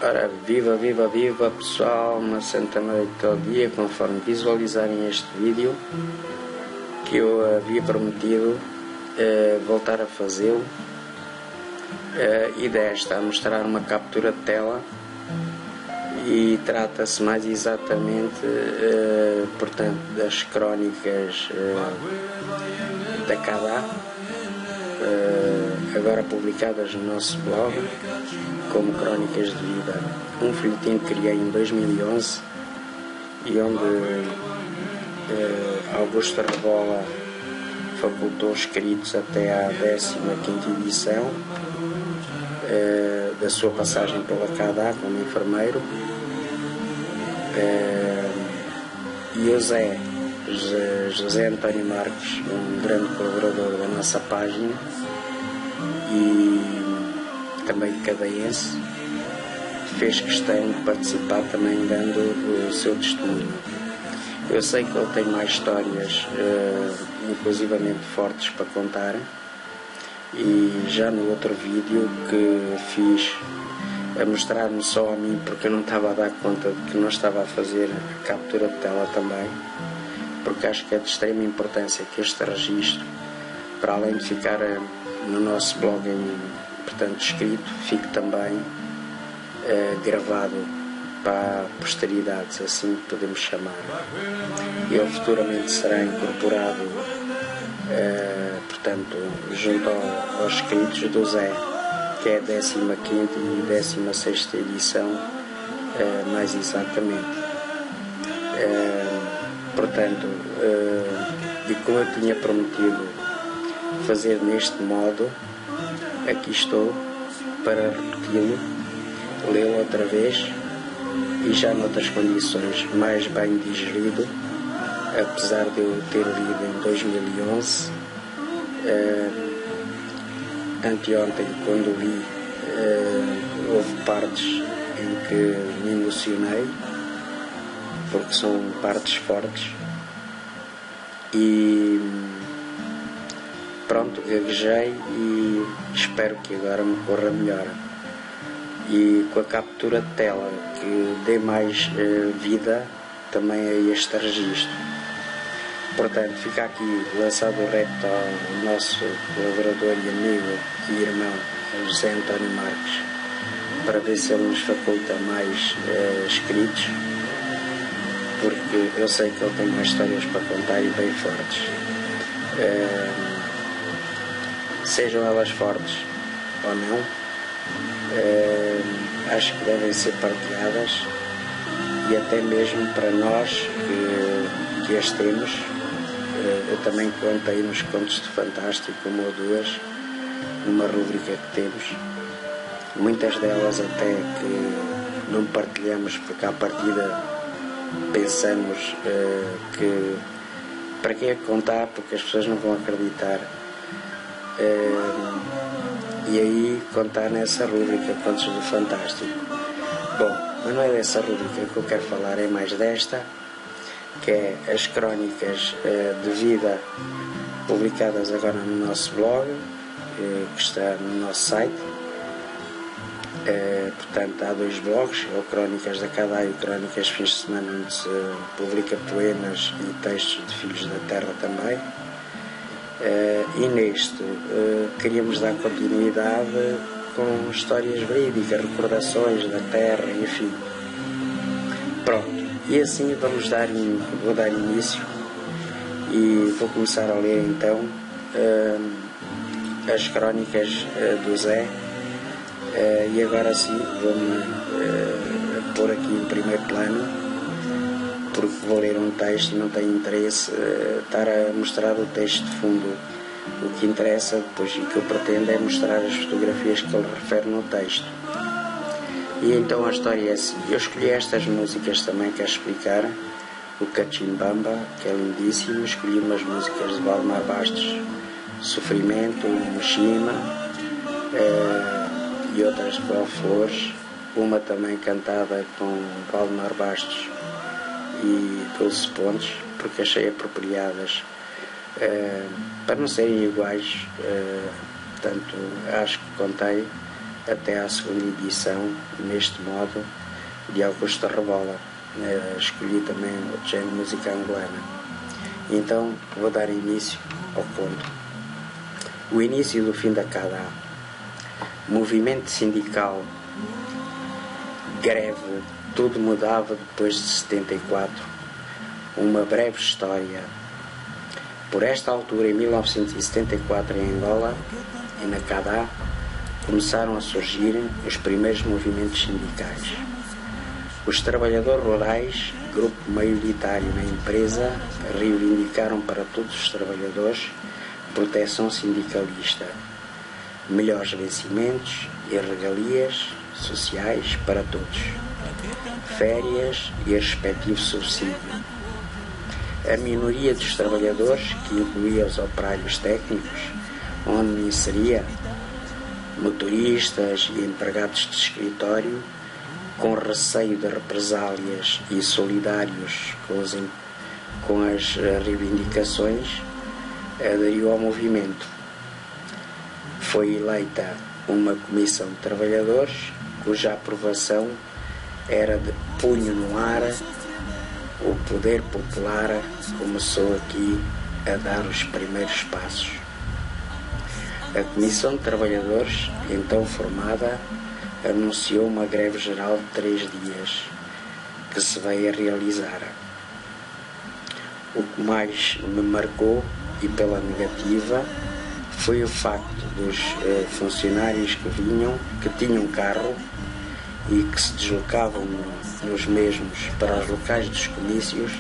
Ora, viva, viva, viva pessoal, uma santa noite ao dia, conforme visualizarem este vídeo, que eu havia prometido voltar a fazê-lo, e desta a mostrar uma captura de tela, e trata-se mais exatamente, portanto, das crónicas da Cada, agora publicadas no nosso blog como Crónicas de Vida, um folhetim que criei em 2011 e onde Augusto Rebola facultou escritos até à 15ª edição da sua passagem pela Cada como enfermeiro, e o José António Marques, um grande colaborador da nossa página e também cadaense, fez questão de participar também dando o seu testemunho. Eu sei que ele tem mais histórias, inclusivamente fortes, para contar, e já no outro vídeo que fiz a mostrar-me só a mim, porque eu não estava a dar conta de que não estava a fazer a captura de tela também, porque acho que é de extrema importância que este registro, para além de ficar no nosso blog portanto escrito, fique também gravado para a posteridade, se assim podemos chamar. Ele futuramente será incorporado, portanto, junto aos escritos do Zé, que é a 15ª e 16ª edição, mais exatamente. Portanto, e como eu tinha prometido fazer neste modo, aqui estou para repeti-lo, lê-lo outra vez e já noutras condições, mais bem digerido, apesar de eu ter lido em 2011. Anteontem, quando li, houve partes em que me emocionei, porque são partes fortes, e pronto, gaguejei e espero que agora me corra melhor, e com a captura de tela que dê mais vida também a este registro. Portanto, fica aqui lançado o repto ao nosso colaborador e amigo e irmão José António Marques, para ver se ele nos faculta mais escritos, porque eu sei que ele tem mais histórias para contar e bem fortes. Sejam elas fortes ou não, acho que devem ser partilhadas, e até mesmo para nós que as temos. Eu também contei nos Contos de Fantástico, uma ou duas, numa rubrica que temos, muitas delas até que não partilhamos, porque à partida pensamos que para que é contar, porque as pessoas não vão acreditar, e aí contar nessa rubrica Contos do Fantástico. Bom, mas não é dessa rubrica que eu quero falar, é mais desta, que é as crónicas de vida publicadas agora no nosso blog, que está no nosso site. Portanto, há dois blogs, o Crónicas da Cada e o Crónicas Fins de Semana, onde se publica poemas e textos de Filhos da Terra também. E neste queríamos dar continuidade com histórias verídicas, recordações da terra, enfim. Pronto, e assim vou dar início e vou começar a ler então as crónicas do Zé, e agora sim vou-me pôr aqui em primeiro plano, porque vou ler um texto e não tenho interesse estar a mostrar o texto de fundo. O que interessa depois e que eu pretendo é mostrar as fotografias que ele refere no texto. E então a história é assim. Eu escolhi estas músicas também, quero explicar. O Cachimbamba, que é lindíssimo. Escolhi umas músicas de Valdemar Bastos, Sofrimento, Mochima, e outras de Val Flores. Uma também cantada com Valdemar Bastos e Dulce Pontes, porque achei apropriadas, para não serem iguais. Portanto, acho que contei até à segunda edição, neste modo, de Augusto Rebola. Escolhi também o género de música angolana. Então vou dar início ao conto. O início do fim da CADA. Movimento sindical, greve, tudo mudava depois de 74. Uma breve história. Por esta altura, em 1974, em Angola e na CADA, começaram a surgir os primeiros movimentos sindicais. Os trabalhadores rurais, grupo maioritário na empresa, reivindicaram para todos os trabalhadores proteção sindicalista, melhores vencimentos e regalias sociais para todos, férias e respectivo subsídio. A minoria dos trabalhadores, que incluía os operários técnicos, onde inseria motoristas e empregados de escritório, com receio de represálias e solidários com as reivindicações, aderiu ao movimento. Foi eleita uma comissão de trabalhadores, cuja aprovação era de punho no ar. O poder popular começou aqui a dar os primeiros passos. A Comissão de Trabalhadores, então formada, anunciou uma greve geral de 3 dias, que se veio a realizar. O que mais me marcou, e pela negativa, foi o facto dos funcionários que tinham carro e que se deslocavam nos mesmos para os locais dos comícios,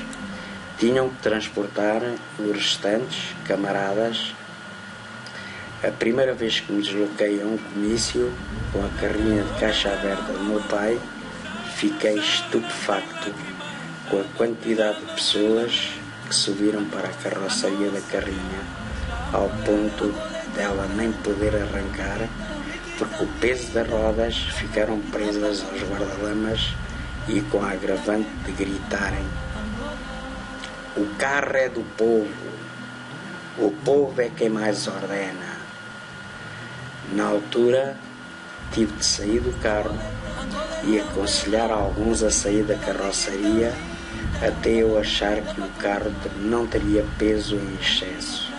tinham que transportar os restantes camaradas. A primeira vez que me desloquei a um comício com a carrinha de caixa aberta do meu pai, fiquei estupefacto com a quantidade de pessoas que subiram para a carroceria da carrinha, ao ponto dela nem poder arrancar, porque o peso das rodas ficaram presas aos guarda-lamas e com a agravante de gritarem: "O carro é do povo, o povo é quem mais ordena." Na altura, tive de sair do carro e aconselhar alguns a sair da carroceria, até eu achar que o carro não teria peso em excesso.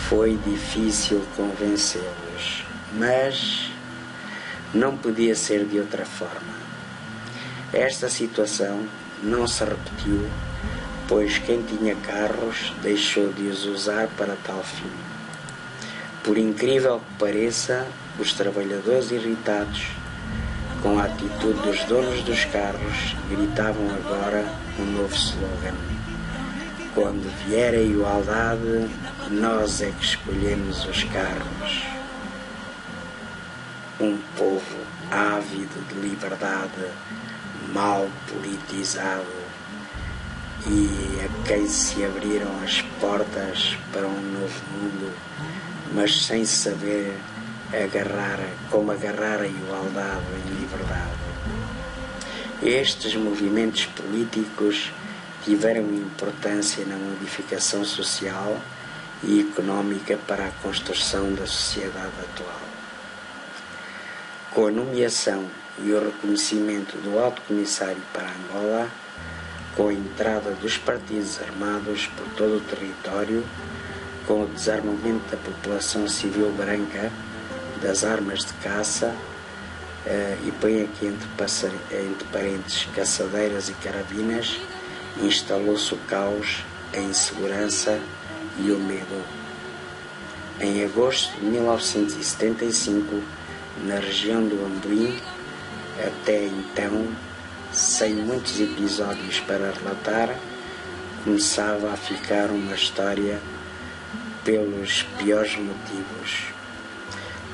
Foi difícil convencê-los, mas não podia ser de outra forma. Esta situação não se repetiu, pois quem tinha carros deixou de os usar para tal fim. Por incrível que pareça, os trabalhadores irritados com a atitude dos donos dos carros gritavam agora um novo slogan: "Quando vier a igualdade, nós é que escolhemos os carros." Um povo ávido de liberdade, mal politizado, e a quem se abriram as portas para um novo mundo, mas sem saber como agarrar a igualdade e liberdade. Estes movimentos políticos tiveram importância na modificação social e económica para a construção da sociedade atual. Com a nomeação e o reconhecimento do Alto Comissário para Angola, com a entrada dos partidos armados por todo o território, com o desarmamento da população civil branca das armas de caça, e põe aqui entre parênteses caçadeiras e carabinas, instalou-se o caos, a insegurança e o medo. Em agosto de 1975, na região do Amboim, até então, sem muitos episódios para relatar, começava a ficar uma história pelos piores motivos.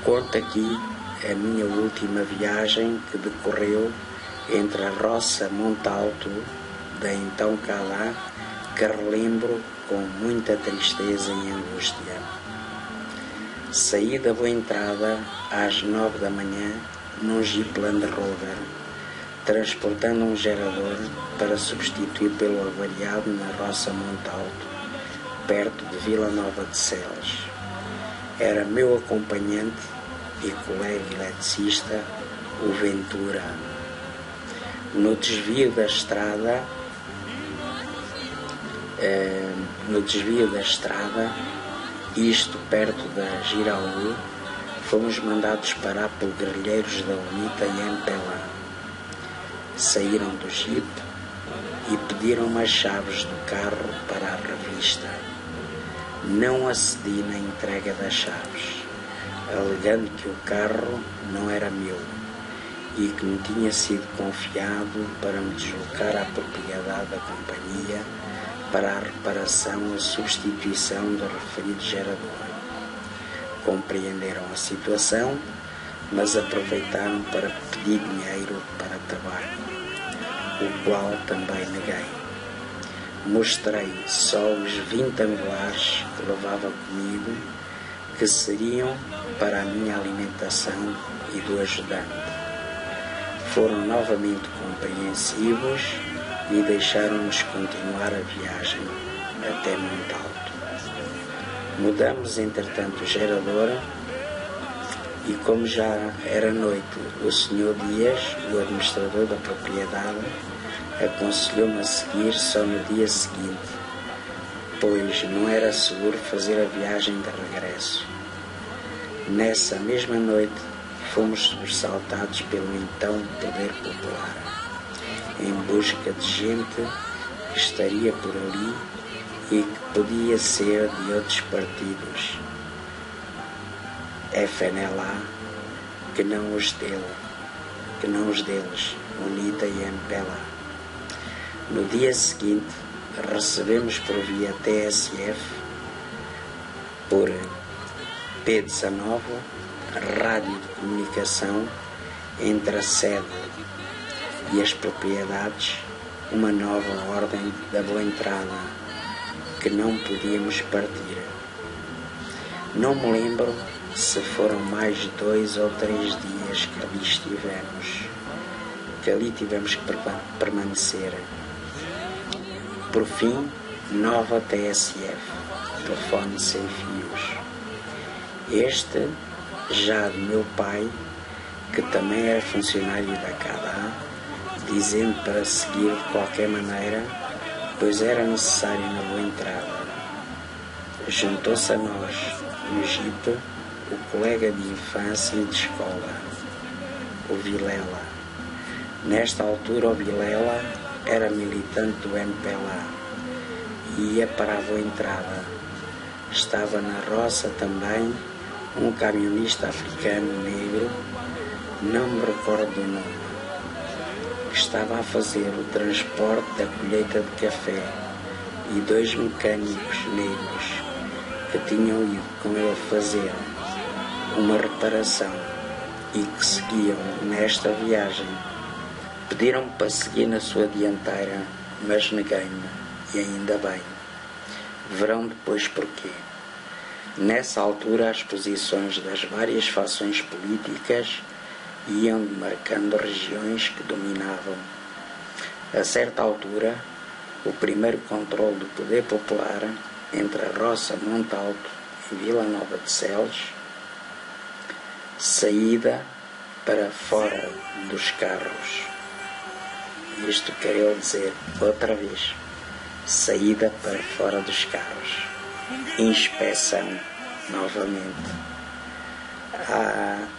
Conto aqui a minha última viagem, que decorreu entre a roça Montalto da então CADA, que relembro com muita tristeza e angústia. Saí da Boa Entrada às 9 da manhã num Jeep Land Rover, transportando um gerador para substituir pelo avariado na roça Montalto, perto de Vila Nova de Celes. Era meu acompanhante e colega eletricista, o Ventura. No desvio da estrada, isto perto da Giraú, fomos mandados parar por guerrilheiros da UNITA e MPLA. Saíram do jipe e pediram as chaves do carro para a revista. Não acedi na entrega das chaves, alegando que o carro não era meu e que me tinha sido confiado para me deslocar à propriedade da companhia para a reparação ou substituição do referido gerador. Compreenderam a situação, mas aproveitaram para pedir dinheiro para tabaco, o qual também neguei. Mostrei só os 20 angulares que levava comigo, que seriam para a minha alimentação e do ajudante. Foram novamente compreensivos e deixaram-nos continuar a viagem até Montalto. Mudamos entretanto o gerador e, como já era noite, o Sr. Dias, o administrador da propriedade, aconselhou-me a seguir só no dia seguinte, pois não era seguro fazer a viagem de regresso. Nessa mesma noite fomos sobressaltados pelo então Poder Popular, em busca de gente que estaria por ali e que podia ser de outros partidos, FNLA, que não os deles, UNITA e MPLA. No dia seguinte, recebemos por via TSF, por P19, rádio de comunicação entre a sede e as propriedades, uma nova ordem da boa entrada, que não podíamos partir. Não me lembro se foram mais de 2 ou 3 dias que ali estivemos, que ali tivemos que permanecer. Por fim, nova TSF, telefone sem fios. Este, já de meu pai, que também era funcionário da CADA, dizendo para seguir de qualquer maneira, pois era necessário na boa entrada. Juntou-se a nós, no jipe, o colega de infância e de escola, o Vilela. Nesta altura o Vilela era militante do MPLA e ia para a boa entrada. Estava na roça também um camionista africano negro, não me recordo do nome, que estava a fazer o transporte da colheita de café, e 2 mecânicos negros que tinham ido com ele fazer uma reparação e que seguiam nesta viagem. Pediram-me para seguir na sua dianteira, mas neguei-me, e ainda bem. Verão depois porquê. Nessa altura as posições das várias fações políticas iam demarcando regiões que dominavam. A certa altura, o primeiro controle do Poder Popular entre a Roça, Montalto e Vila Nova de Celes, saída para fora dos carros. Isto quer dizer, outra vez, saída para fora dos carros. Inspeção, novamente.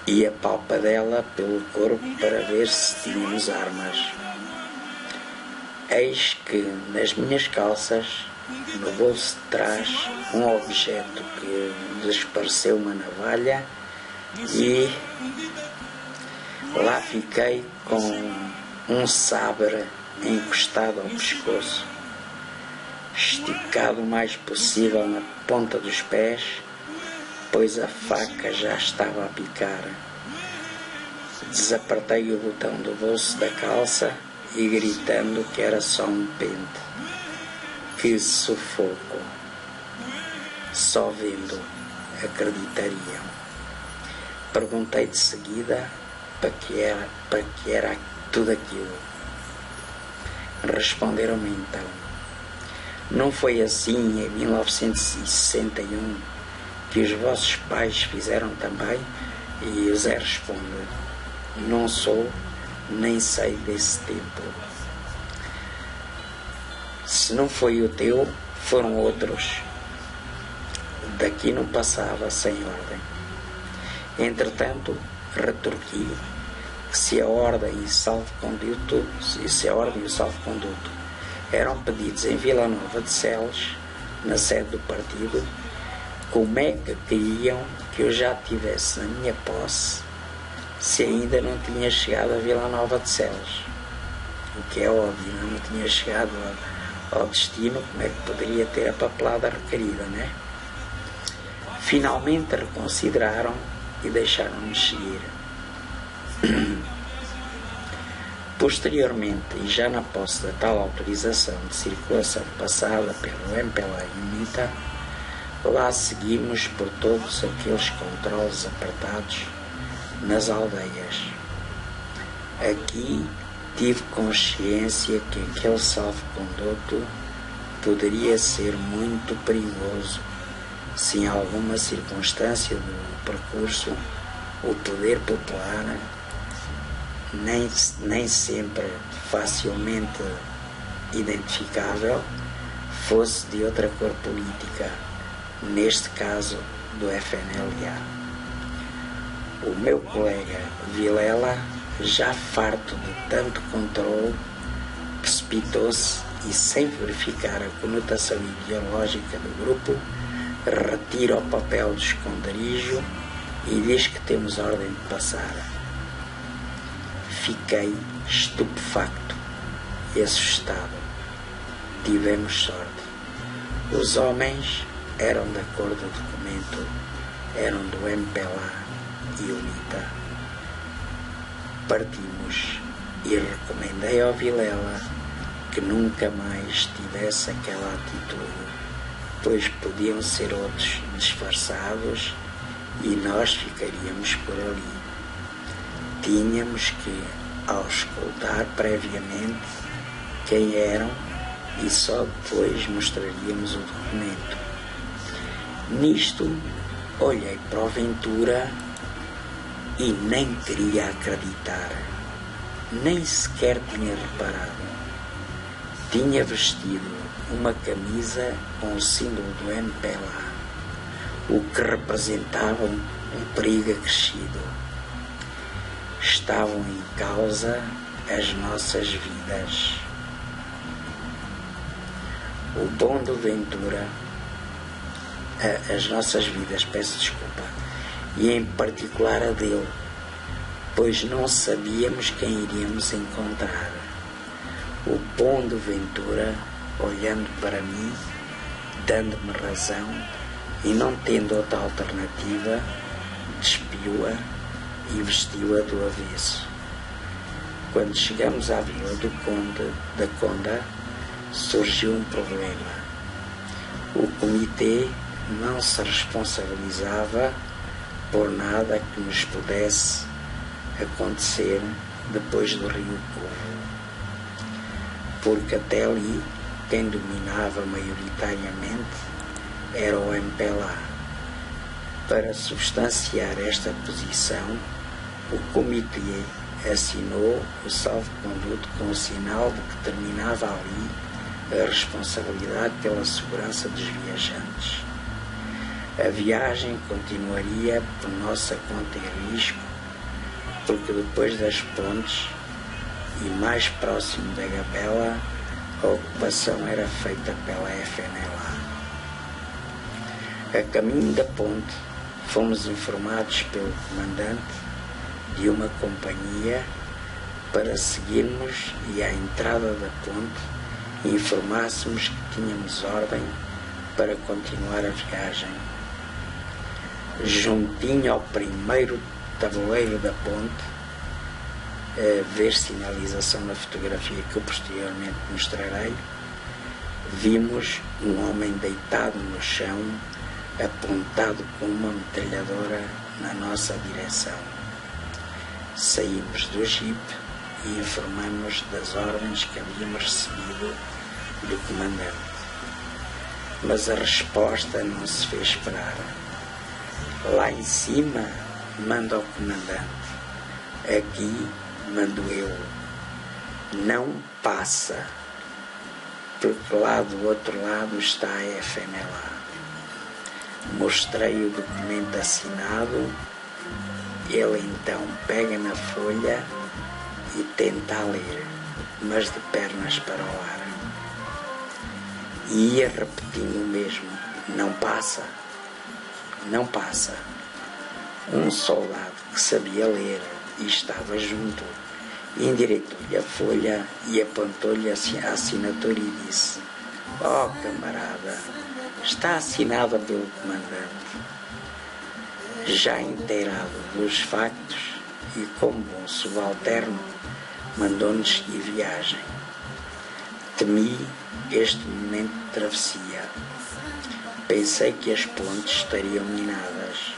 E a palpadela pelo corpo para ver se tínhamos armas. Eis que, nas minhas calças, no bolso de trás, um objeto que lhes pareceu uma navalha, e lá fiquei com um sabre encostado ao pescoço, esticado o mais possível na ponta dos pés, pois a faca já estava a picar. Desapertei o botão do bolso da calça e, gritando que era só um pente. Que sufoco! Só vendo acreditariam. Perguntei de seguida para que era tudo aquilo. Responderam-me então: não foi assim em 1961 que os vossos pais fizeram também, E o Zé responde: não sou, nem sei desse tempo. Se não foi o teu, foram outros. Daqui não passava sem ordem. Entretanto, retorqui que se a ordem e o salvo-conduto eram pedidos em Vila Nova de Celes, na sede do partido, como é que queriam que eu já tivesse na minha posse se ainda não tinha chegado a Vila Nova de Celes? O que é óbvio, não tinha chegado ao destino, como é que poderia ter a papelada requerida, né? Finalmente reconsideraram e deixaram-nos seguir. Posteriormente, e já na posse da tal autorização de circulação passada pelo MPLA e UNITA, lá seguimos por todos aqueles controles apertados nas aldeias. Aqui tive consciência que aquele salvo-conduto poderia ser muito perigoso se em alguma circunstância do percurso o poder popular, nem sempre facilmente identificável, fosse de outra cor política, neste caso do FNLA. O meu colega Vilela, já farto de tanto controle, precipitou-se e, sem verificar a conotação ideológica do grupo, retira o papel de esconderijo e diz que temos ordem de passar. Fiquei estupefacto e assustado. Tivemos sorte. Os homens eram da cor do documento, eram do MPLA e UNITA. Partimos e recomendei ao Vilela que nunca mais tivesse aquela atitude, pois podiam ser outros disfarçados e nós ficaríamos por ali. Tínhamos que auscultar previamente quem eram e só depois mostraríamos o documento. Nisto, olhei para o Ventura e nem queria acreditar, nem sequer tinha reparado. Tinha vestido uma camisa com o símbolo do MPLA, o que representava um perigo acrescido. Estavam em causa as nossas vidas. O bom do Ventura, as nossas vidas, peço desculpa, e em particular a dele, pois não sabíamos quem iríamos encontrar. O bom do Ventura, olhando para mim, dando-me razão e não tendo outra alternativa, despiu-a e vestiu-a do avesso. Quando chegamos à vila da Conda, surgiu um problema. O comitê não se responsabilizava por nada que nos pudesse acontecer depois do Rio Povo, porque até ali quem dominava maioritariamente era o MPLA. Para substanciar esta posição, o comitê assinou o salvo-conduto com o sinal de que terminava ali a responsabilidade pela segurança dos viajantes. A viagem continuaria por nossa conta e risco, porque depois das pontes e mais próximo da Gabela, a ocupação era feita pela FNLA. A caminho da ponte, fomos informados pelo comandante de uma companhia para seguirmos e à entrada da ponte informássemos que tínhamos ordem para continuar a viagem. Juntinho ao primeiro tabuleiro da ponte, a ver sinalização na fotografia que eu posteriormente mostrarei, vimos um homem deitado no chão, apontado com uma metralhadora na nossa direção. Saímos do jipe e informamos das ordens que havíamos recebido do comandante. Mas a resposta não se fez esperar. Lá em cima, manda ao comandante. Aqui mando eu. Não passa, porque lá do outro lado está a FNLA. Mostrei o documento assinado. Ele então pega na folha e tenta ler, mas de pernas para o ar. E ia repetindo o mesmo: não passa, não passa. Um soldado que sabia ler e estava junto endireitou-lhe a folha e apontou-lhe a assinatura e disse: "Oh, camarada, está assinada pelo comandante." Já inteirado dos factos e como bom subalterno, mandou-nos seguir viagem. Temi este momento de travessia. Pensei que as pontes estariam minadas.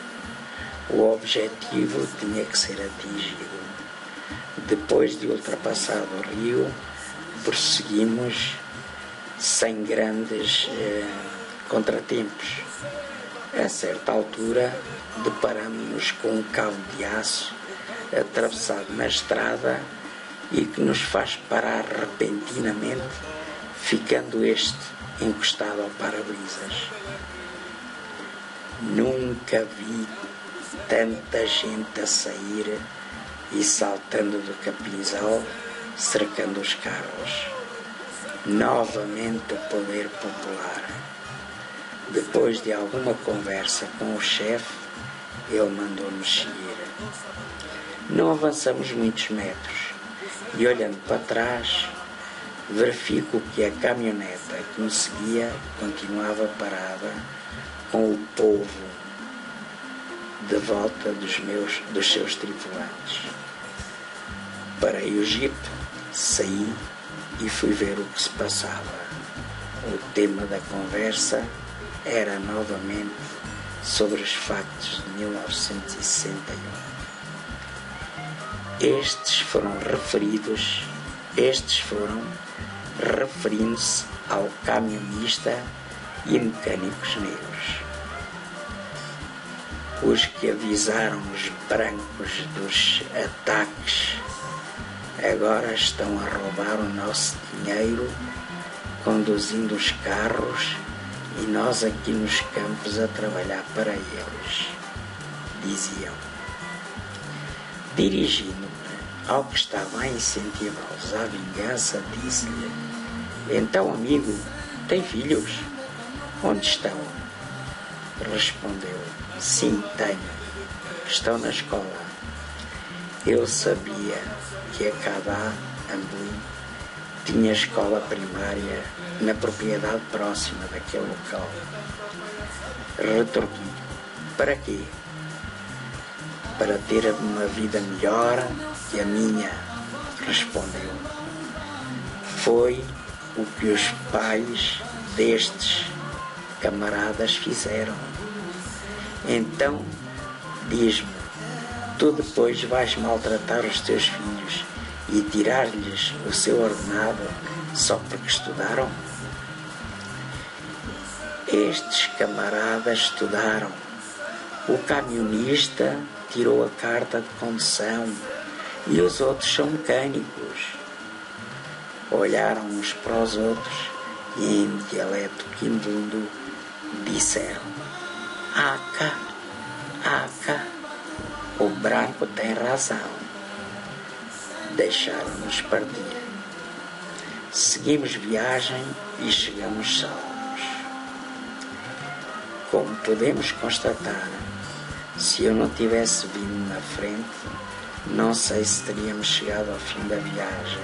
O objetivo tinha que ser atingido. Depois de ultrapassado o rio, prosseguimos sem grandes contratempos. A certa altura, deparamos-nos com um cabo de aço atravessado na estrada e que nos faz parar repentinamente, ficando este encostado ao para-brisas. Nunca vi tanta gente a sair e saltando do capinzal, cercando os carros. Novamente o poder popular. Depois de alguma conversa com o chefe, ele mandou-nos seguir. Não avançamos muitos metros e, olhando para trás, verifico que a caminhoneta que me seguia continuava parada, com o povo de volta dos seus tripulantes. Parei o jipe, saí e fui ver o que se passava. O tema da conversa era novamente sobre os factos de 1961. Estes foram referindo-se ao camionista e mecânicos negros. Os que avisaram os brancos dos ataques agora estão a roubar o nosso dinheiro, conduzindo os carros e nós aqui nos campos a trabalhar para eles, diziam. Dirigindo-me ao que estava a incentivá-los à vingança, disse-lhe: "Então, amigo, tem filhos? Onde estão?" Respondeu: "Sim, tenho. Estão na escola." Eu sabia que a Cadá Ambuí tinha escola primária na propriedade próxima daquele local. Retorqui: "Para quê?" "Para ter uma vida melhor que a minha", respondeu. Foi o que os pais destes camaradas fizeram. Então, diz-me, tu depois vais maltratar os teus filhos e tirar-lhes o seu ordenado só porque estudaram? Estes camaradas estudaram. O camionista tirou a carta de condução e os outros são mecânicos. Olharam uns para os outros e, em dialeto quimbundo, disseram: "Aca, aca, o branco tem razão." Deixaram-nos partir. Seguimos viagem e chegamos salvos. Como podemos constatar, se eu não tivesse vindo na frente, não sei se teríamos chegado ao fim da viagem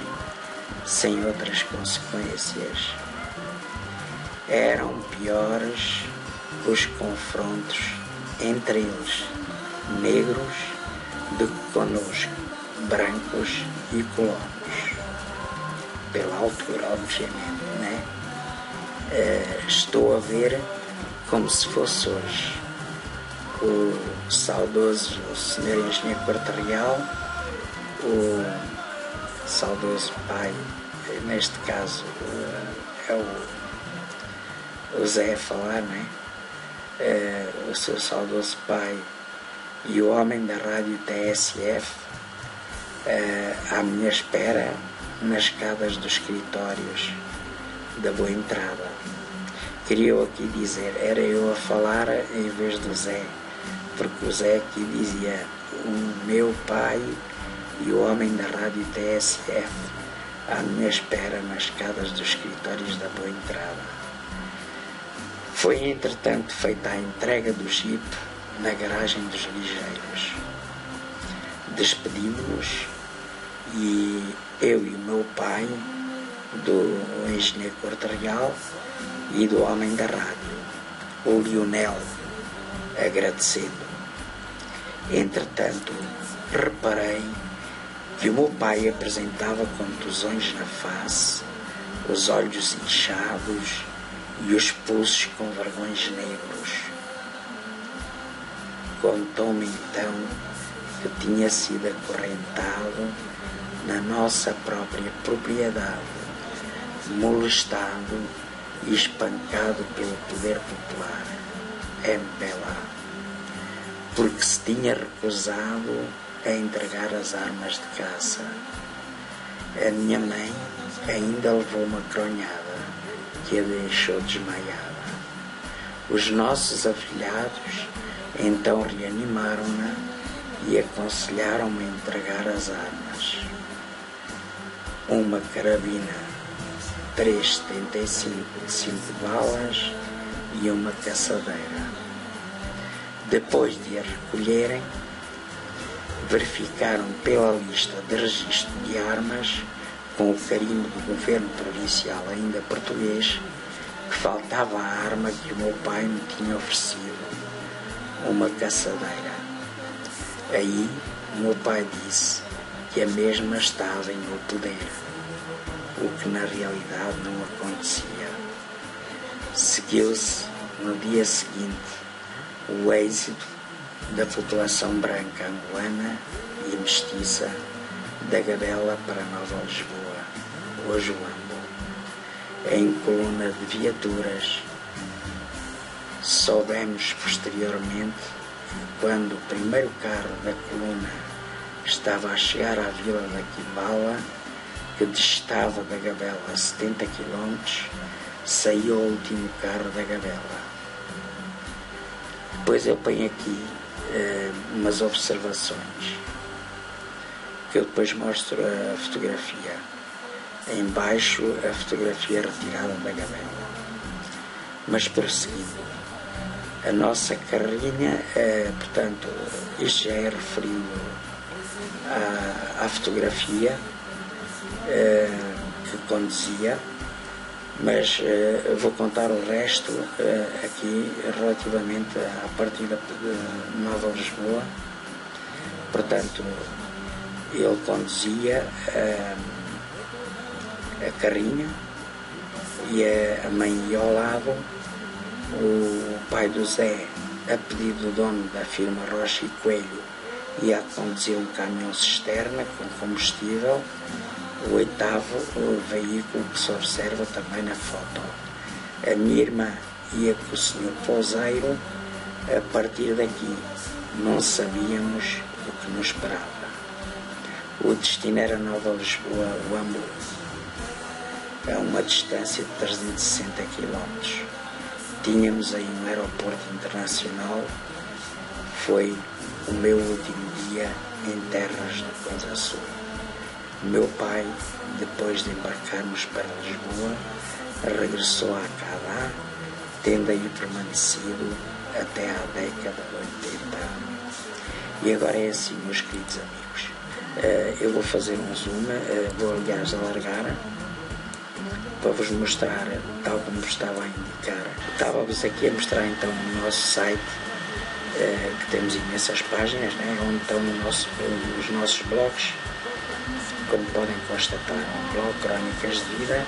sem outras consequências. Eram piores os confrontos entre eles, negros, do que conosco, brancos e colonos. Pela altura, obviamente, né? Estou a ver como se fosse hoje. O saudoso Sr. Engenheiro Quarta-Real, o saudoso pai, neste caso é o Zé a falar, né? O seu saudoso pai e o homem da rádio TSF à minha espera nas escadas dos escritórios da Boa Entrada. Queria eu aqui dizer, era eu a falar em vez do Zé, porque o Zé aqui dizia o meu pai e o homem da rádio TSF à minha espera nas escadas dos escritórios da Boa Entrada. Foi entretanto feita a entrega do Jeep na garagem dos ligeiros. Despedimos-nos e eu e o meu pai, do engenheiro Corte Real e do homem da rádio, o Lionel, agradecendo. Entretanto, reparei que o meu pai apresentava contusões na face, os olhos inchados e os pulsos com vergões negros. Contou-me então que tinha sido acorrentado na nossa própria propriedade, molestado e espancado pelo poder popular, MPLA, porque se tinha recusado a entregar as armas de caça. A minha mãe ainda levou uma cronhada que a deixou desmaiada. Os nossos afilhados então reanimaram-na e aconselharam-me a entregar as armas. Uma carabina 3,75 de 5 balas e uma caçadeira. Depois de a recolherem, verificaram pela lista de registro de armas, com o carimbo do governo provincial ainda português, que faltava a arma que o meu pai me tinha oferecido, uma caçadeira. Aí o meu pai disse que a mesma estava em meu poder, o que na realidade não acontecia. Seguiu-se no dia seguinte o êxito da população branca angolana e mestiça da Gabela para Nova Lisboa, hoje o Ambo, em coluna de viaturas. Soubemos posteriormente que quando o primeiro carro da coluna estava a chegar à vila da Quibala, que distava da Gabela a 70 km, saiu o último carro da Gabela. Depois eu ponho aqui umas observações, que eu depois mostro a fotografia. Em baixo a fotografia retirada da Gabela. Mas prosseguindo, a nossa carrinha, portanto, isto já é referido à fotografia que conduzia, mas vou contar o resto aqui relativamente à partida de Nova Lisboa. Portanto, ele conduzia a carrinha e a mãe ia ao lado. O pai do Zé, a pedido do dono da firma Rocha e Coelho, ia conduzir um caminhão cisterna com combustível, o oitavo o veículo que se observa também na foto. A minha irmã ia com o senhor Pouseiro. A partir daqui não sabíamos o que nos esperava. O destino era Nova Lisboa, o Ambo, a uma distância de 360 km. Tínhamos aí um aeroporto internacional. Foi o meu último dia em terras do Conde Sul. Meu pai, depois de embarcarmos para Lisboa, regressou a Cadá, tendo aí permanecido até à década de 80. E agora é assim, meus queridos amigos. Eu vou fazer um zoom, vou aliás alargar, para vos mostrar, tal como vos estava a indicar. Estava-vos aqui a mostrar então o nosso site, que temos imensas páginas, né, onde estão os nossos blogs, como podem constatar, um blog Crónicas de Vida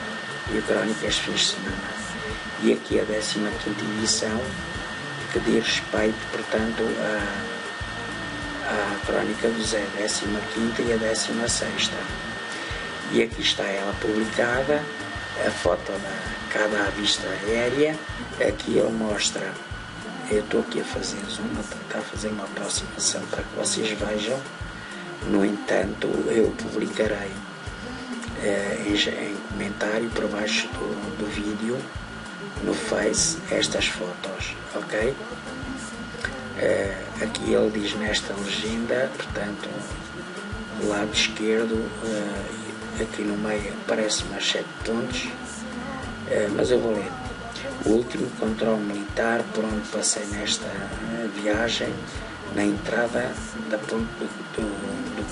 e o Crónicas de Fins de Semana. E aqui a 15ª edição, que diz respeito, portanto, à Crónica do Zé, 15ª e a 16ª. E aqui está ela publicada, a foto da cada vista aérea. Aqui ele mostra Eu estou aqui a fazer zoom, a tentar fazer uma aproximação para que vocês vejam. No entanto, eu publicarei em comentário por baixo do vídeo no Face estas fotos, ok? Aqui ele diz nesta legenda, portanto, do lado esquerdo, aqui no meio aparece mais 7 pontos, mas eu vou ler. O último controle militar por onde passei nesta viagem, na entrada da ponte do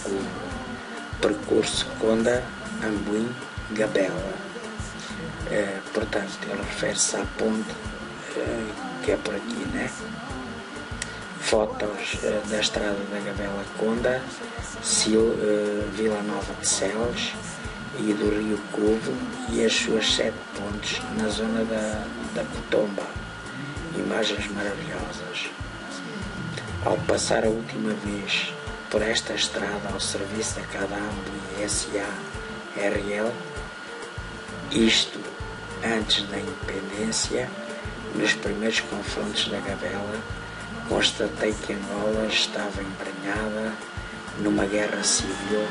Cubo, percurso Conda, Ambuim, Gabela. Portanto, ele refere-se à ponte que é por aqui, né? Fotos da estrada da Gabela Conda, Vila Nova de Celes e do Rio Cubo e as suas 7 pontes na zona da Cotomba. Imagens maravilhosas. Ao passar a última vez por esta estrada ao serviço da Cadambo e S.A.R.L., isto antes da independência, nos primeiros confrontos da Gabela, constatei que Angola estava embrenhada numa guerra civil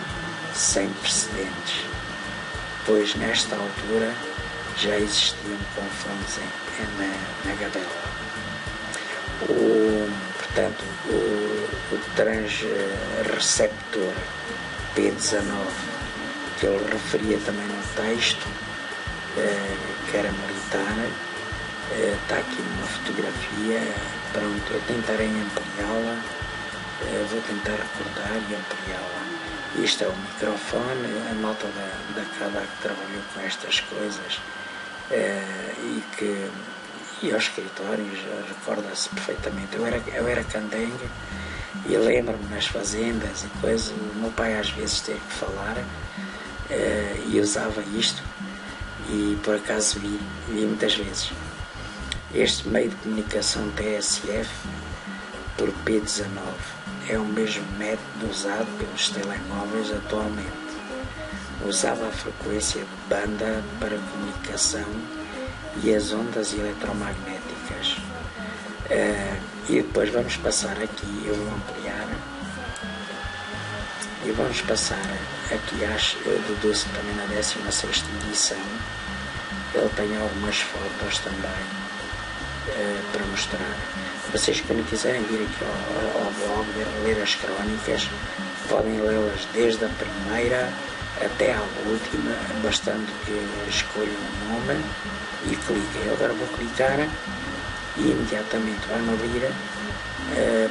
sem precedentes, pois nesta altura já existiam confrontos na Gabela. Portanto, o transreceptor P19, que ele referia também no texto, que era militar, está aqui numa fotografia. Pronto, eu tentarei ampliá-la, vou tentar recortar e ampliá-la. Isto é o microfone, a malta da CADA que trabalhou com estas coisas e aos escritórios, recorda-se perfeitamente. Eu era candengue e lembro-me nas fazendas e coisas, o meu pai às vezes teve que falar e usava isto, e por acaso vi muitas vezes. Este meio de comunicação TSF por P19 é o mesmo método usado pelos telemóveis atualmente. Usava a frequência de banda para comunicação e as ondas eletromagnéticas. E depois vamos passar aqui, eu vou ampliar, e vamos passar aqui, eu deduzo também na 16ª edição, ele tem algumas fotos também para mostrar. Vocês, quando quiserem vir aqui ao blog ler as crónicas, podem lê-las desde a primeira até à última, bastando que escolham o nome e cliquem. Eu agora vou clicar e imediatamente vai-me abrir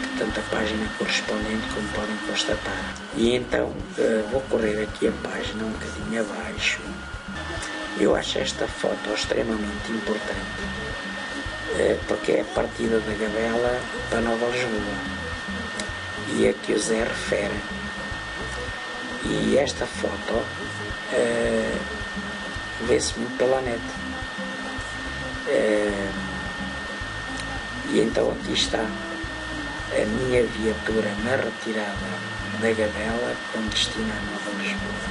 portanto, a página correspondente, como podem constatar. E então vou correr aqui a página um bocadinho abaixo. Eu acho esta foto extremamente importante, porque é a partida da Gabela para Nova Lisboa, e aqui o Zé refere. E esta foto vê-se muito pela net. E então aqui está a minha viatura na retirada da Gabela com destino a Nova Lisboa,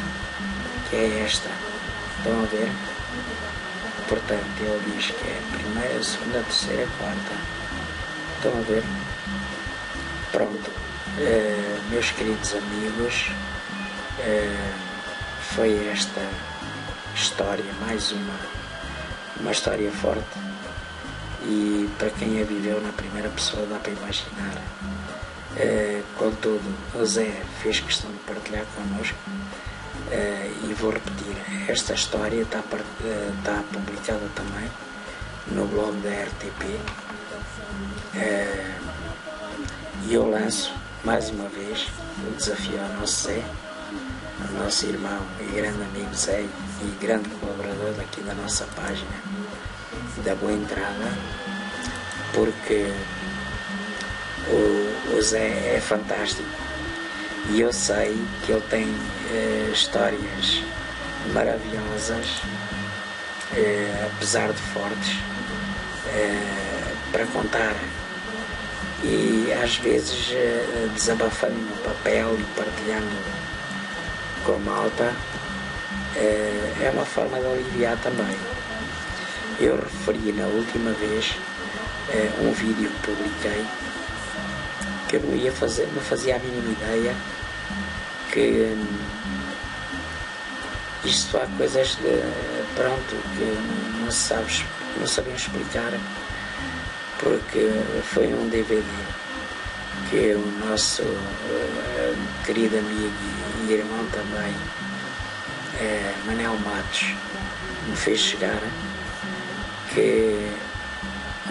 que é esta. Estão a ver? Portanto, ele diz que é a primeira, a segunda, a terceira, a quarta. Estão a ver? Pronto. Meus queridos amigos, foi esta história, mais uma história forte, e para quem a viveu na primeira pessoa dá para imaginar. Contudo, o Zé fez questão de partilhar connosco, e vou repetir, esta história está publicada também no blog da RTP, e eu lanço mais uma vez o desafio ao nosso Zé, ao nosso irmão e grande amigo Zé, e grande colaborador daqui da nossa página da Boa Entrada, porque o Zé é fantástico e eu sei que ele tem histórias maravilhosas, apesar de fortes, para contar, e às vezes desabafando no papel e partilhando com a malta, é uma forma de aliviar também. Eu referi na última vez um vídeo que publiquei, que eu não fazia a mínima ideia que isto há coisas que não sabemos explicar, porque foi um DVD que o nosso querido amigo e irmão também, Manel Matos, me fez chegar, que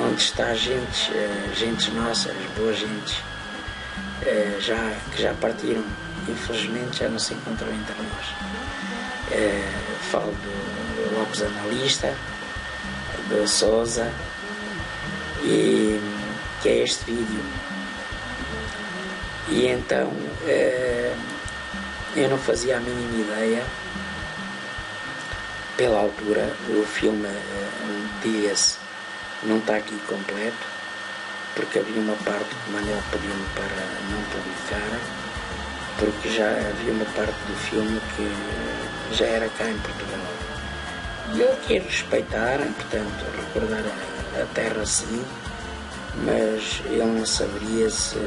onde está gentes nossas, boas gentes, que já partiram, infelizmente já não se encontram entre nós. Falo do Lopes Analista, do Souza, e que é este vídeo. E então eu não fazia a mínima ideia. Pela altura o filme, diga-se, não está aqui completo, porque havia uma parte que o Manuel pediu-me para não publicar, porque já havia uma parte do filme que já era cá em Portugal. E eu quero respeitar, portanto, recordar a terra sim, mas eu não saberia se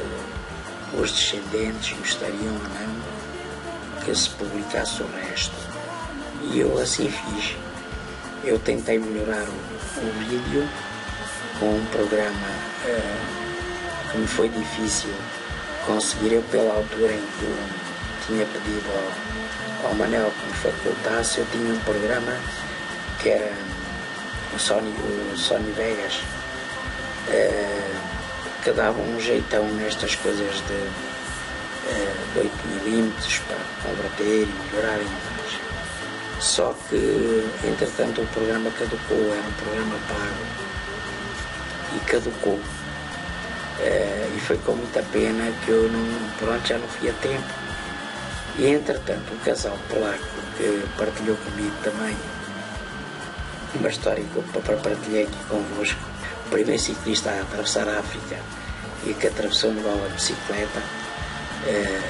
os descendentes gostariam ou não que se publicasse o resto. E eu assim fiz. Eu tentei melhorar o vídeo com um programa que me foi difícil conseguir. Eu, pela altura em que eu tinha pedido ao Manel que me facultasse, eu tinha um programa que era o Sony Vegas, que dava um jeitão nestas coisas de 8mm para converter e melhorar a imagem. Só que, entretanto, o programa caducou, era um programa pago, e caducou. E foi com muita pena que eu já não fui a tempo. E, entretanto, o casal polaco que partilhou comigo também uma história que eu partilhei aqui convosco, o primeiro ciclista a atravessar a África e que atravessou no Angola de bicicleta.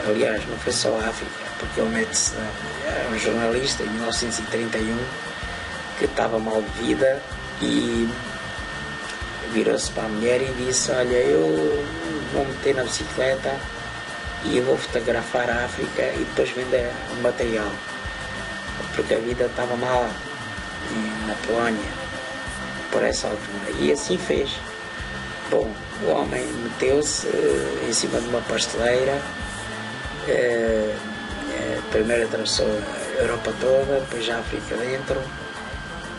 Aliás, não foi só a África, porque ele era um jornalista em 1931 que estava mal de vida e virou-se para a mulher e disse: olha, eu vou meter na bicicleta e vou fotografar a África e depois vender o material, porque a vida estava mal na Polónia por essa altura. E assim fez. Bom, o homem meteu-se em cima de uma pasteleira, primeiro atravessou a Europa toda, depois a África dentro,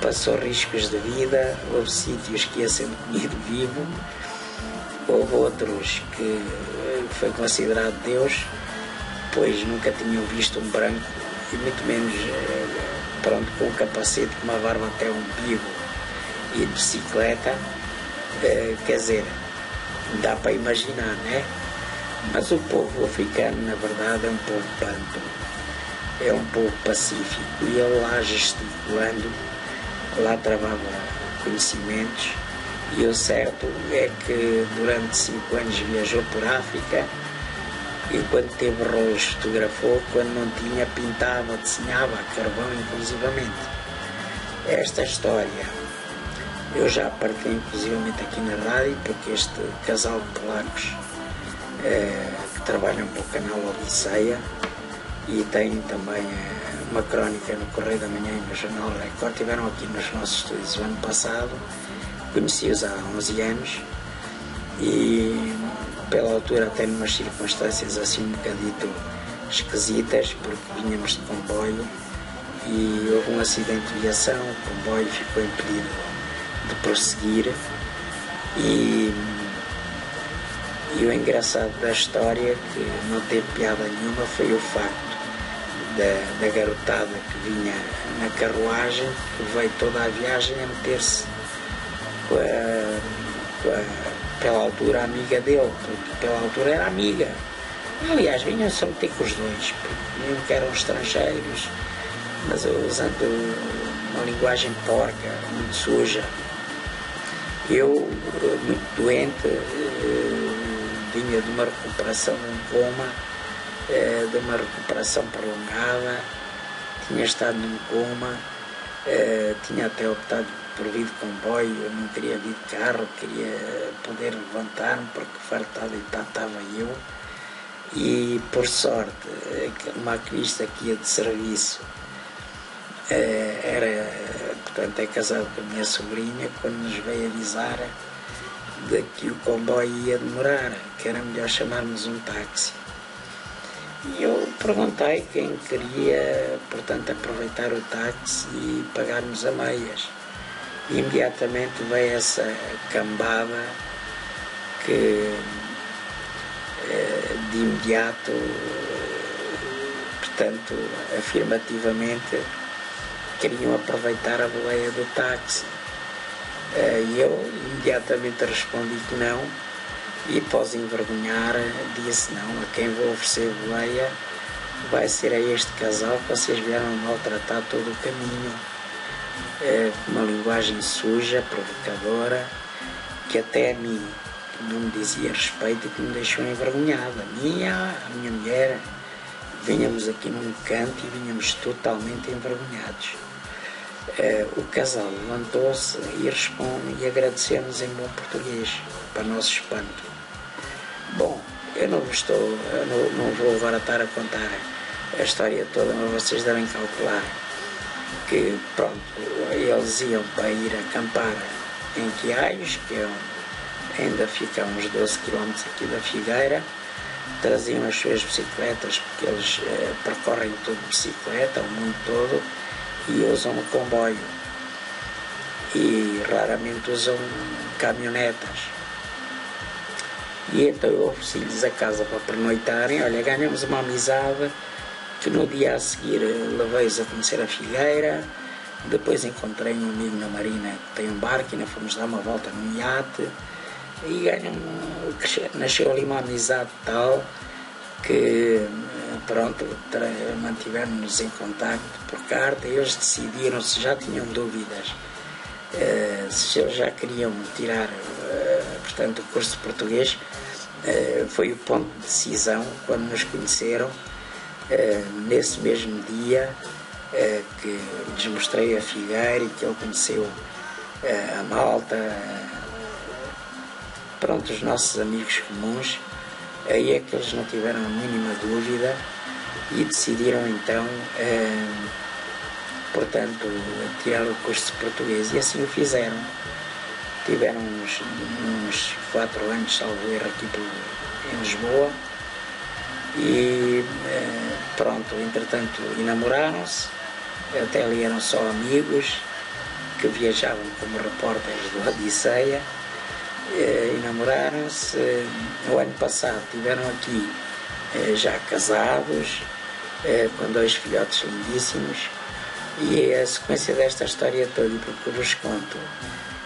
passou riscos de vida, houve sítios que ia sendo comido vivo, houve outros que foi considerado Deus, pois nunca tinham visto um branco, e muito menos com um capacete com uma barba até o umbigo e de bicicleta. Quer dizer, dá para imaginar, né? Mas o povo africano, na verdade, é um povo banto, é um povo pacífico, e ele lá gesticulando, lá travava conhecimentos. E o certo é que durante 5 anos viajou por África, e quando teve rolos fotografou, quando não tinha pintava, desenhava a carvão inclusivamente. Esta história eu já partilhei inclusivamente aqui na rádio, porque este casal de polacos que trabalham para o canal Odisseia e têm também uma crónica no Correio da Manhã e no Jornal Record, estiveram aqui nos nossos estúdios o ano passado, conheci-os há 11 anos e pela altura até numas circunstâncias assim um bocadito esquisitas, porque vínhamos de comboio e houve um acidente de viação, o comboio ficou impedido de prosseguir, e o engraçado da história, que não teve piada nenhuma, foi o facto da garotada que vinha na carruagem, que veio toda a viagem a meter-se pela altura amiga dele, porque pela altura era amiga. Aliás, vinham-se a meter com os dois, porque viam que eram estrangeiros, mas usando uma linguagem porca, muito suja. Eu, muito doente, vinha de uma recuperação de um coma, de uma recuperação prolongada, tinha estado num coma, tinha até optado por vir de comboio, não queria vir de carro, queria poder levantar-me, porque fartado e estava eu. E por sorte, o maquinista que ia de serviço portanto, é casado com a minha sobrinha, quando nos veio avisar de que o comboio ia demorar, que era melhor chamarmos um táxi. E eu perguntei quem queria, portanto, aproveitar o táxi e pagarmos a meias. E imediatamente veio essa cambada que de imediato, portanto, afirmativamente queriam aproveitar a boleia do táxi. E eu imediatamente respondi que não, e após envergonhar disse: não, a quem vou oferecer boleia vai ser a este casal que vocês vieram maltratar todo o caminho, com uma linguagem suja, provocadora, que até a mim não me dizia respeito e que me deixou envergonhada. A minha mulher, vinhamos aqui num canto e vinhamos totalmente envergonhados. O casal levantou-se e agradeceu-nos em bom português, para nosso espanto. Bom, eu não vou agora estar a contar a história toda, mas vocês devem calcular que, pronto, eles iam para ir acampar em Quiaios, que ainda fica a uns 12 km aqui da Figueira. Traziam as suas bicicletas, porque eles percorrem tudo de bicicleta, o mundo todo, e usam o comboio. E raramente usam caminhonetas. E então eu ofereci-lhes a casa para pernoitarem. Olha, ganhamos uma amizade que no dia a seguir levei-os a conhecer a Figueira. Depois encontrei um amigo na Marina que tem um barco e ainda fomos dar uma volta num iate. E nasceu ali uma amizade tal que, pronto, mantivemos-nos em contacto por carta. Eles decidiram, se já tinham dúvidas, se eles já queriam tirar, portanto, o curso de português. Foi o ponto de decisão quando nos conheceram, nesse mesmo dia que lhes mostrei a Figueira e que ele conheceu a malta, pronto, os nossos amigos comuns. Aí é que eles não tiveram a mínima dúvida e decidiram então, portanto, tirar o curso de português, e assim o fizeram. Tiveram uns 4 anos, salvo erro, aqui em Lisboa, e pronto, entretanto enamoraram-se. Até ali eram só amigos que viajavam como repórteres do Odisseia. Enamoraram-se. O ano passado tiveram aqui já casados, com 2 filhotes lindíssimos. E a sequência desta história toda, e porque vos conto,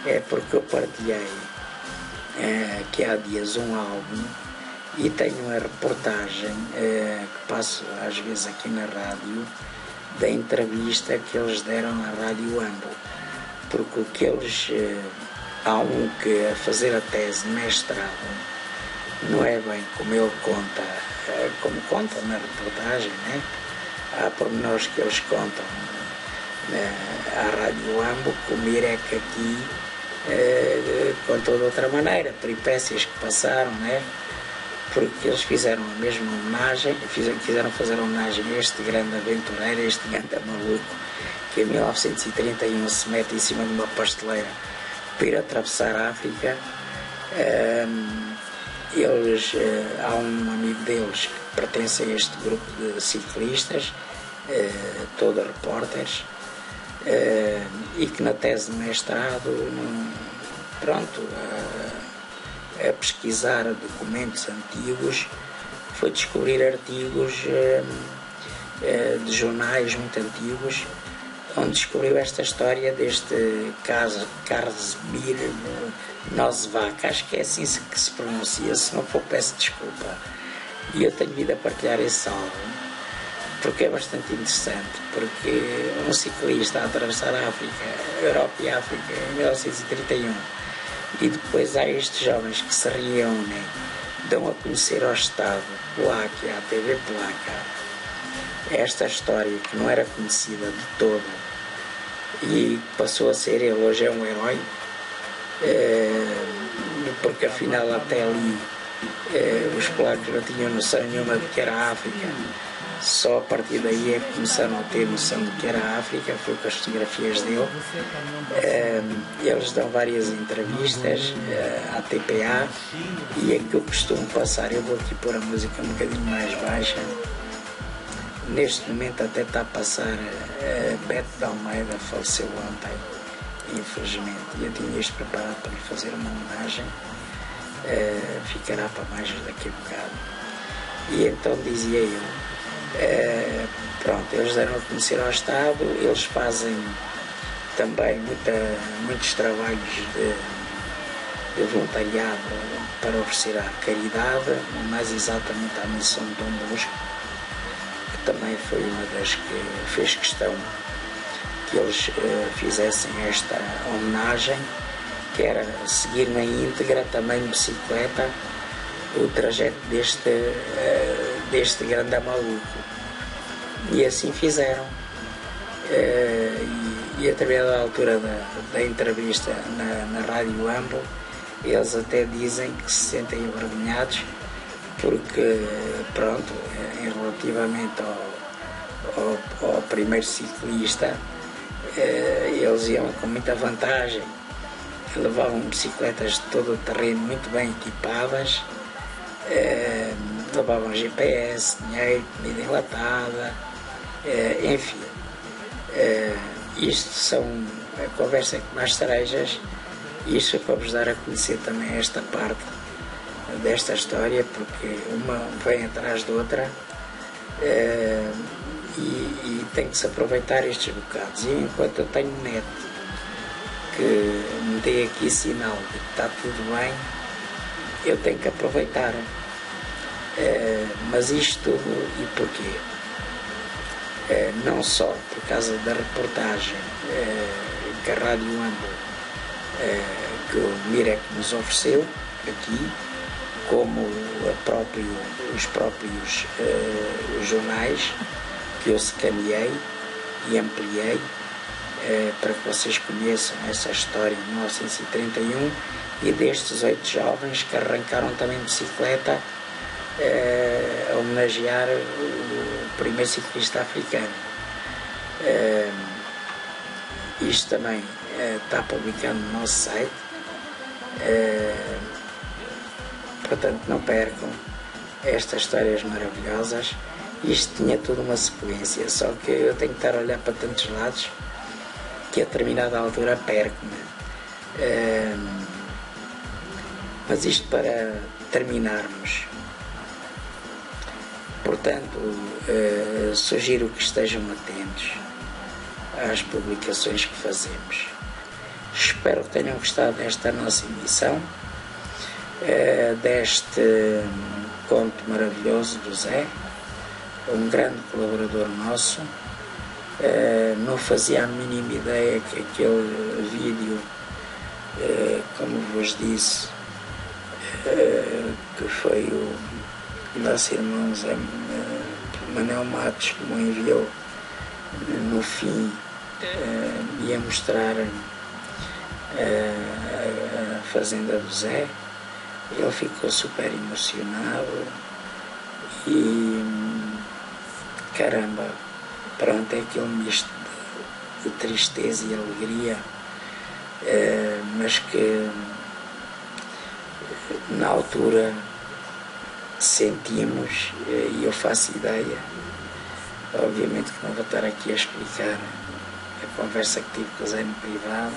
é porque eu partilhei que há dias um álbum e tenho uma reportagem que passo às vezes aqui na rádio, da entrevista que eles deram na Rádio Ambo, porque o que eles há um que a fazer a tese de mestrado não é bem como ele conta, como conta na reportagem, né? Há pormenores que eles contam à Rádio Ambo, que o Mirek aqui contou de outra maneira, peripécias que passaram, né? Porque eles fizeram a mesma homenagem, quiseram fazer homenagem a este grande aventureiro, a este grande maluco, que em 1931 se mete em cima de uma pasteleira para ir atravessar a África. Há um amigo deles que pertence a este grupo de ciclistas, todos repórteres, e que na tese de mestrado, pronto, a pesquisar documentos antigos, foi descobrir artigos de jornais muito antigos, onde descobriu esta história deste Kazimir Nozvak, acho que é assim que se pronuncia, se não for peço desculpa. E eu tenho vindo a partilhar esse álbum, porque é bastante interessante, porque um ciclista a atravessar a África, a Europa e a África, em 1931, e depois há estes jovens que se reúnem, dão a conhecer ao Estado polaco, à TV polaca, esta história que não era conhecida de todo, e passou a ser, ele hoje é um herói, porque afinal até ali os polacos não tinham noção nenhuma de que era a África, só a partir daí é que começaram a ter noção de que era a África, foi com as fotografias dele. Eles dão várias entrevistas à TPA, e é que eu costumo passar, eu vou aqui pôr a música um bocadinho mais baixa. Neste momento até está a passar Beto de Almeida, faleceu ontem, infelizmente, e eu tinha isto preparado para lhe fazer uma homenagem, ficará para mais daqui a bocado. E então dizia eu, pronto, eles deram a conhecer ao Estado, eles fazem também muitos trabalhos de voluntariado para oferecer à caridade, mais exatamente à missão de Dom Bosco, também foi uma das que fez questão que eles fizessem esta homenagem, que era seguir na íntegra, também de bicicleta, o trajeto deste grande maluco. E assim fizeram. E a determinada altura da entrevista na Rádio Ambo, eles até dizem que se sentem envergonhados porque, pronto, relativamente ao primeiro ciclista, eles iam com muita vantagem, levavam bicicletas de todo o terreno muito bem equipadas, levavam GPS, dinheiro, comida enlatada, enfim. Isto são a conversa com mais cerejas. Isto é para vos dar a conhecer também esta parte desta história, porque uma vem atrás da outra, e tem que se aproveitar estes bocados. E enquanto eu tenho neto que me dê aqui sinal de que está tudo bem, eu tenho que aproveitar. Mas isto tudo, e porquê? Não só por causa da reportagem que a Rádio Ambo, que o Mirek nos ofereceu aqui, como os próprios jornais que eu secaneei e ampliei, para que vocês conheçam essa história de 1931 e destes 8 jovens que arrancaram também de bicicleta a homenagear o primeiro ciclista africano. Isto também está publicado no nosso site, portanto não percam estas histórias maravilhosas. Isto tinha toda uma sequência, só que eu tenho que estar a olhar para tantos lados que a determinada altura perco-me. Mas isto para terminarmos. Portanto, sugiro que estejam atentos às publicações que fazemos. Espero que tenham gostado desta nossa emissão, deste conto maravilhoso do Zé, um grande colaborador nosso. Não fazia a mínima ideia que aquele vídeo, como vos disse, que foi o nosso irmão Zé Manuel Matos que me enviou no fim, ia mostrar a fazenda do Zé. Ele ficou super emocionado e caramba, pronto, é aquele misto de tristeza e alegria, mas que na altura sentimos, e eu faço ideia, obviamente que não vou estar aqui a explicar a conversa que tive com o Zé no privado,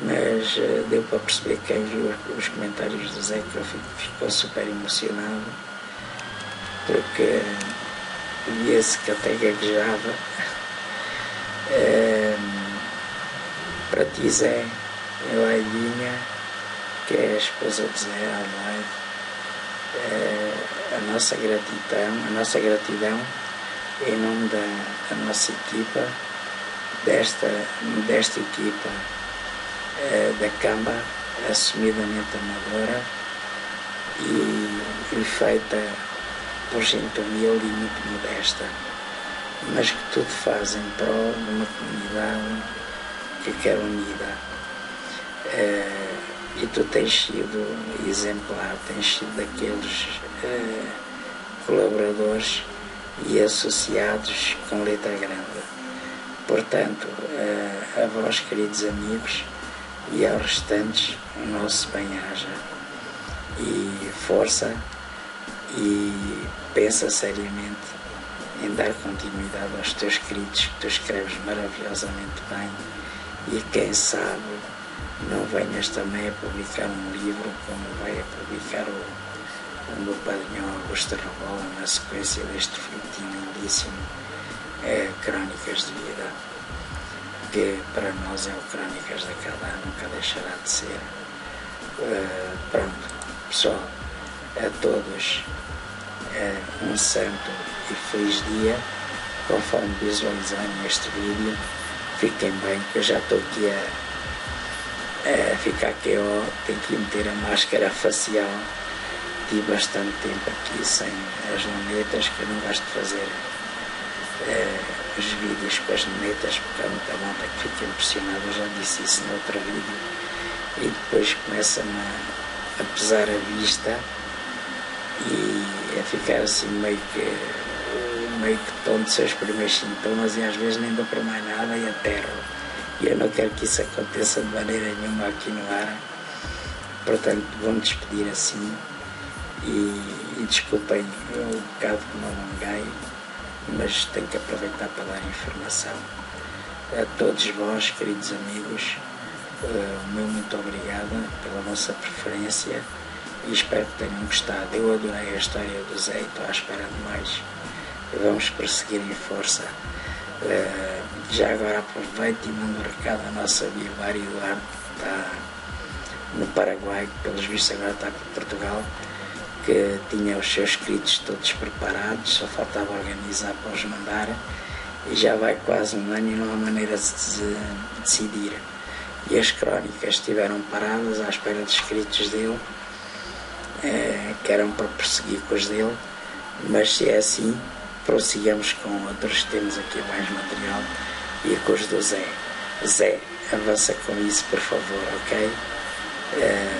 mas deu para perceber, quem viu os comentários do Zé, que ele ficou super emocionado, porque via-se que até gaguejava. Para ti, Zé, Elaidinha, que é a esposa de Zé Adelaide, a nossa gratidão em nome da nossa equipa, desta equipa da Camba, assumidamente amadora e feita por gente humilde e muito modesta. mas que tudo faz em prol de uma comunidade que quer unida. E tu tens sido exemplar, tens sido daqueles colaboradores e associados com letra grande. Portanto, a vós, queridos amigos, e aos restantes, o nosso bem-aja e força, e pensa seriamente em dar continuidade aos teus escritos, que tu escreves maravilhosamente bem, e quem sabe não venhas também a publicar um livro como vai a publicar o meu padrinho Augusto Rebola na sequência deste folhetim lindíssimo, Crónicas de Vida, que para nós é o Crónicas da Calã, nunca deixará de ser. Pronto, pessoal, a todos um santo e feliz dia, conforme visualizarem este vídeo. Fiquem bem, que eu já estou aqui a ficar QO, tenho que meter a máscara facial. Tive bastante tempo aqui sem as lunetas, que eu não gosto de fazer os vídeos com as lunetas, porque há muita malta que fica impressionada. Eu já disse isso no outro vídeo, e depois começa-me a pesar a vista e a ficar assim meio que tonto, seus primeiros sintomas, e às vezes nem dou para mais nada e aterro. E eu não quero que isso aconteça de maneira nenhuma aqui no ar. Portanto, vou-me despedir assim, e desculpem o bocado que me alonguei, mas tenho que aproveitar para dar informação. A todos vós, queridos amigos, o meu muito obrigado pela vossa preferência, e espero que tenham gostado. Eu adorei a história do Zé e estou à espera de mais. Vamos prosseguir em força. Já agora aproveito e mando um recado à nossa Vivário Eduardo, que está no Paraguai, que pelos vistos agora está por Portugal, que tinha os seus escritos todos preparados, só faltava organizar para os mandar, e já vai quase um ano e não há maneira de decidir. E as crónicas estiveram paradas à espera dos escritos dele, que eram para prosseguir com os dele, mas se é assim, prossigamos com outros. Temos aqui mais material, e com os do Zé. Zé, avança com isso, por favor, ok?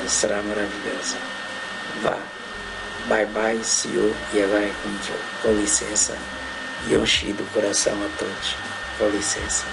Será maravilhoso. Vá, bye bye, see you, e agora é com licença, e um chi do coração a todos, com licença.